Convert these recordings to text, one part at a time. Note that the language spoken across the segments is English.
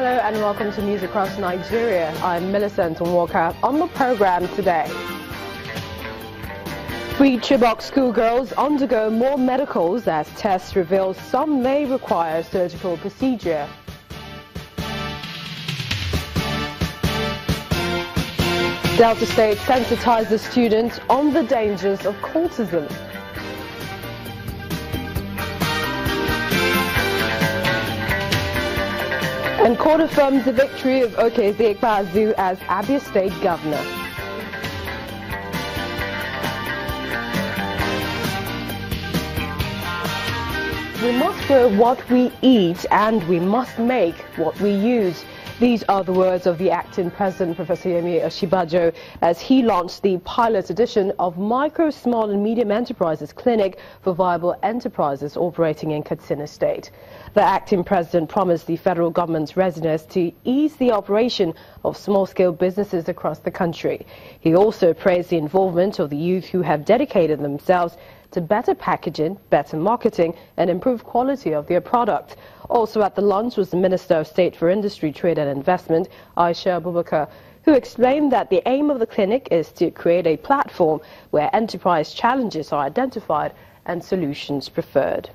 Hello and welcome to News Across Nigeria. I'm Millicent Walker. On the program today, 3 Chibok schoolgirls undergo more medicals as tests reveal some may require surgical procedure. Delta State sensitizes students on the dangers of cultism. And court affirms the victory of Osinbajo as Abia State governor. We must grow what we eat and we must make what we use. These are the words of the acting president, Professor Osinbajo, as he launched the pilot edition of Micro, Small and Medium Enterprises Clinic for Viable Enterprises operating in Katstina State. The acting president promised the federal government's readiness to ease the operation of small-scale businesses across the country. He also praised the involvement of the youth who have dedicated themselves to better packaging, better marketing and improved quality of their product. Also at the launch was the Minister of State for Industry, Trade and Investment, Aisha Abubakar, who explained that the aim of the clinic is to create a platform where enterprise challenges are identified and solutions preferred.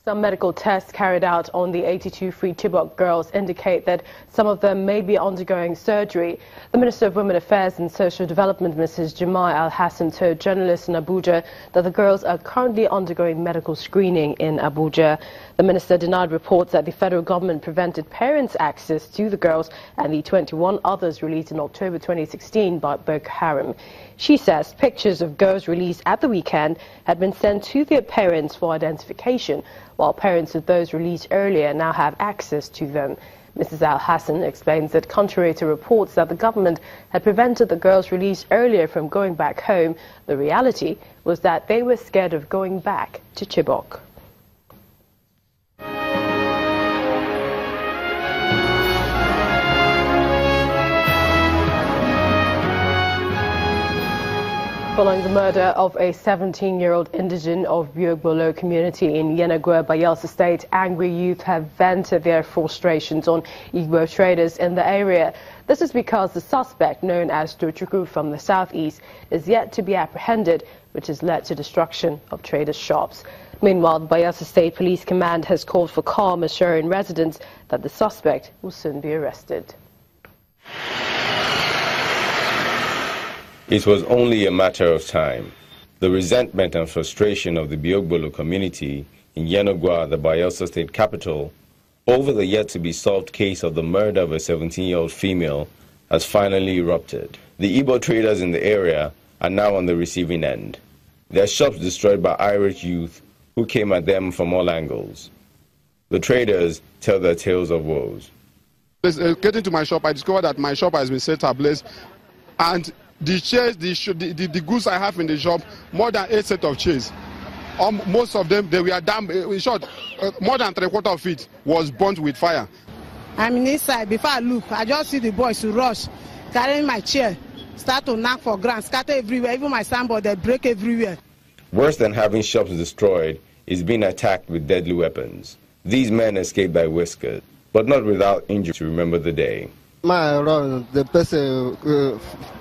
Some medical tests carried out on the 82 free Chibok girls indicate that some of them may be undergoing surgery. The Minister of Women Affairs and Social Development, Mrs. Jemai Al-Hassan, told journalists in Abuja that the girls are currently undergoing medical screening in Abuja. The minister denied reports that the federal government prevented parents' access to the girls and the 21 others released in October 2016 by Boko Haram. She says pictures of girls released at the weekend had been sent to their parents for identification, while parents of those released earlier now have access to them. Mrs. Al-Hassan explains that contrary to reports that the government had prevented the girls released earlier from going back home, the reality was that they were scared of going back to Chibok. Following the murder of a 17-year-old indigene of Biogbolo community in Yenagua, Bayelsa State, angry youth have vented their frustrations on Igbo traders in the area. This is because the suspect, known as Tochukwu from the southeast, is yet to be apprehended, which has led to destruction of traders' shops. Meanwhile, the Bayelsa State Police Command has called for calm, assuring residents that the suspect will soon be arrested. It was only a matter of time. The resentment and frustration of the Biogbolo community in Yenagua, the Bayelsa state capital, over the yet-to-be-solved case of the murder of a 17-year-old female has finally erupted. The Igbo traders in the area are now on the receiving end. Their shops destroyed by Irish youth who came at them from all angles. The traders tell their tales of woes. Getting to my shop, I discovered that my shop has been set ablaze, and the chairs, the goods I have in the shop, more than 8 sets of chairs. Most of them, they were damp. In short, more than 3/4 of it was burnt with fire. I'm inside. Before I look, I just see the boys rush, carrying my chair, start to knock for ground, scatter everywhere. Even my signboard, they break everywhere. Worse than having shops destroyed is being attacked with deadly weapons. These men escaped by whiskers, but not without injury to remember the day. The person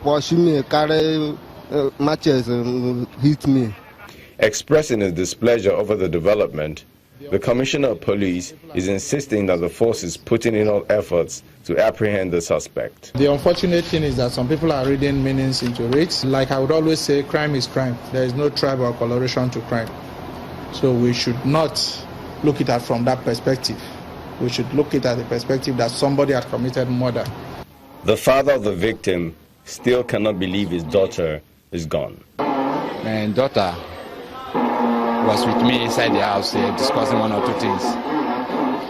watching me carry matches and hit me. Expressing his displeasure over the development, the Commissioner of Police is insisting that the force is putting in all efforts to apprehend the suspect. The unfortunate thing is that some people are reading meanings into it. Like I would always say, crime is crime. There is no tribe or coloration to crime. So we should not look at it from that perspective. We should look at it at the perspective that somebody had committed murder. The father of the victim still cannot believe his daughter is gone. My daughter was with me inside the house discussing one or two things.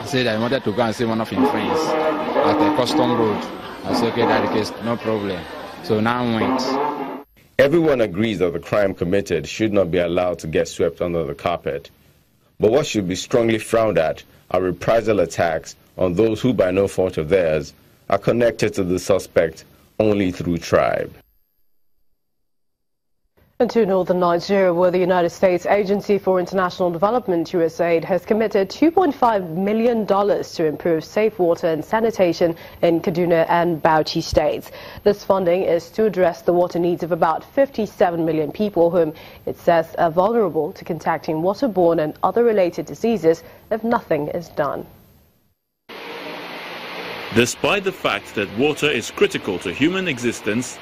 He said I wanted to go and see one of his friends at the custom road. I said, okay, that's the case, no problem. So now I went. Everyone agrees that the crime committed should not be allowed to get swept under the carpet. But what should be strongly frowned at are reprisal attacks on those who, by no fault of theirs, are connected to the suspect only through tribe. And to northern Nigeria, where the United States Agency for International Development, USAID, has committed $2.5 million to improve safe water and sanitation in Kaduna and Bauchi states. This funding is to address the water needs of about 57 million people whom it says are vulnerable to contracting waterborne and other related diseases if nothing is done. Despite the fact that water is critical to human existence,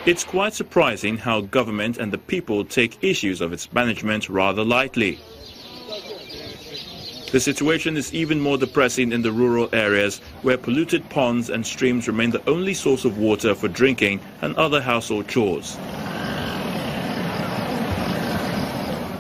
it's quite surprising how government and the people take issues of its management rather lightly. The situation is even more depressing in the rural areas, where polluted ponds and streams remain the only source of water for drinking and other household chores.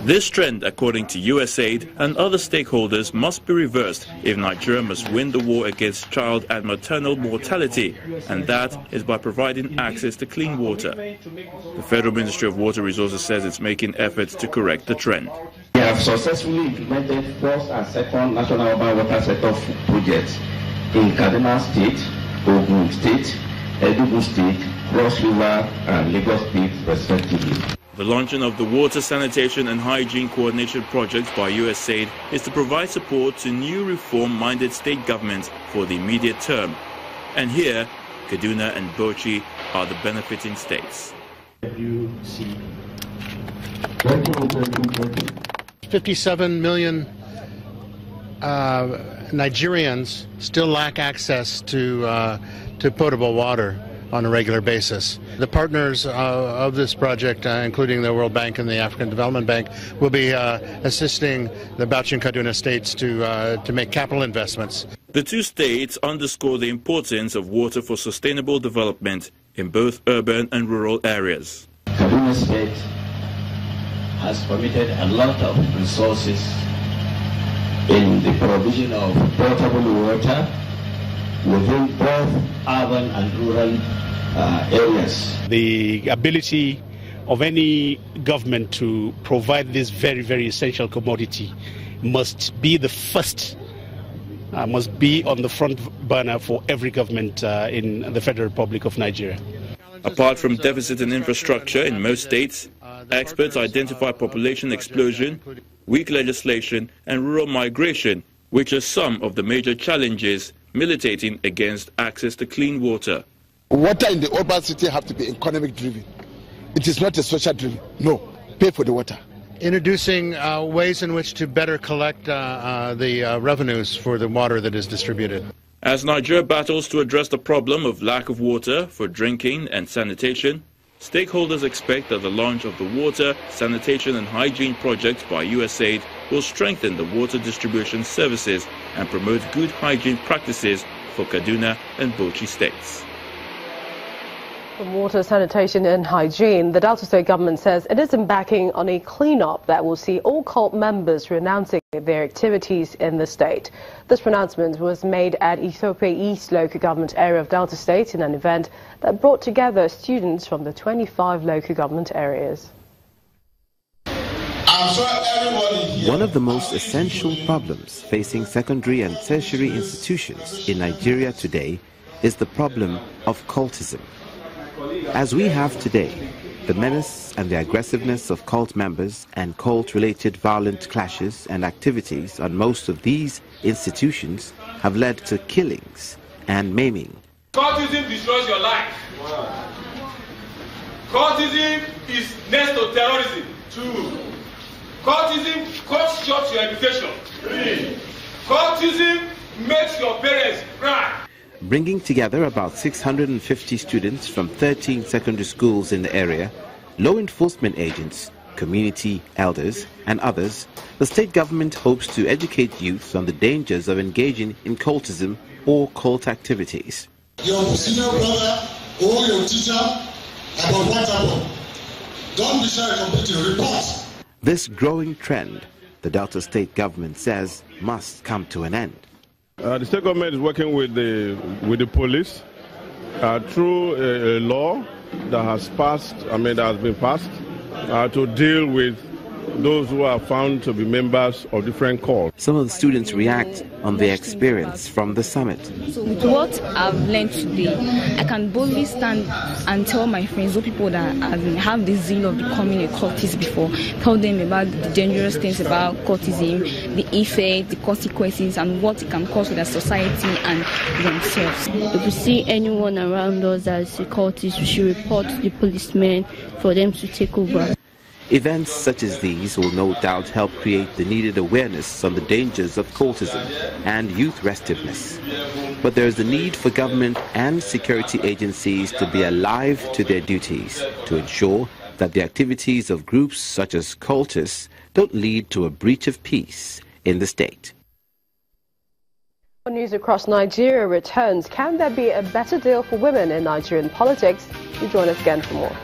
This trend, according to USAID and other stakeholders, must be reversed if Nigeria must win the war against child and maternal mortality, and that is by providing access to clean water. The Federal Ministry of Water Resources says it's making efforts to correct the trend. We have successfully implemented first and second national urban water sector projects in Katstina State, Ogun State, Enugu State, Cross River and Lagos State respectively. The launching of the Water Sanitation and Hygiene Coordination Project by USAID is to provide support to new reform-minded state governments for the immediate term. And here, Kaduna and Bauchi are the benefiting states. 57 million Nigerians still lack access to potable water on a regular basis. The partners of this project, including the World Bank and the African Development Bank, will be assisting the Bauchi and Kaduna states to make capital investments. The two states underscore the importance of water for sustainable development in both urban and rural areas. Kaduna State has committed a lot of resources in the provision of potable water within both urban and rural areas. The ability of any government to provide this very, very essential commodity must be the first, must be on the front burner for every government in the Federal Republic of Nigeria. Apart from deficit in infrastructure in most states, experts identify population explosion, weak legislation and rural migration, which are some of the major challenges militating against access to clean water. Water in the urban city have to be economic driven. It is not a social driven. No, pay for the water. Introducing ways in which to better collect the revenues for the water that is distributed. As Nigeria battles to address the problem of lack of water for drinking and sanitation, stakeholders expect that the launch of the Water, Sanitation and Hygiene Project by USAID will strengthen the water distribution services and promote good hygiene practices for Kaduna and Bauchi states. From Water, Sanitation and Hygiene, the Delta State government says it is embarking on a clean-up that will see all cult members renouncing their activities in the state. This pronouncement was made at Ethiopia East local government area of Delta State in an event that brought together students from the 25 local government areas. One of the most essential problems facing secondary and tertiary institutions in Nigeria today is the problem of cultism. As we have today, the menace and the aggressiveness of cult members and cult-related violent clashes and activities on most of these institutions have led to killings and maiming. Cultism destroys your life. Cultism is next to terrorism. 2. Cultism cuts short your education. 3. Cultism makes your parents cry. Bringing together about 650 students from 13 secondary schools in the area, law enforcement agents, community elders and others, the state government hopes to educate youth on the dangers of engaging in cultism or cult activities. Your senior brother or your teacher about what happened. Don't be shy completely, report. This growing trend, the Delta State government says, must come to an end. The state government is working with the police through a law that has been passed to deal with those who are found to be members of different cults. Some of the students react on their experience from the summit. So with what I've learned today, I can boldly stand and tell my friends, those people that have the zeal of becoming a cultist before, tell them about the dangerous things about cultism, the effect, the consequences, and what it can cause for their society and themselves. If we see anyone around us as a cultist, we should report to the policemen for them to take over. Events such as these will no doubt help create the needed awareness on the dangers of cultism and youth restiveness. But there is a need for government and security agencies to be alive to their duties to ensure that the activities of groups such as cultists don't lead to a breach of peace in the state. News across Nigeria returns. Can there be a better deal for women in Nigerian politics? You join us again for more.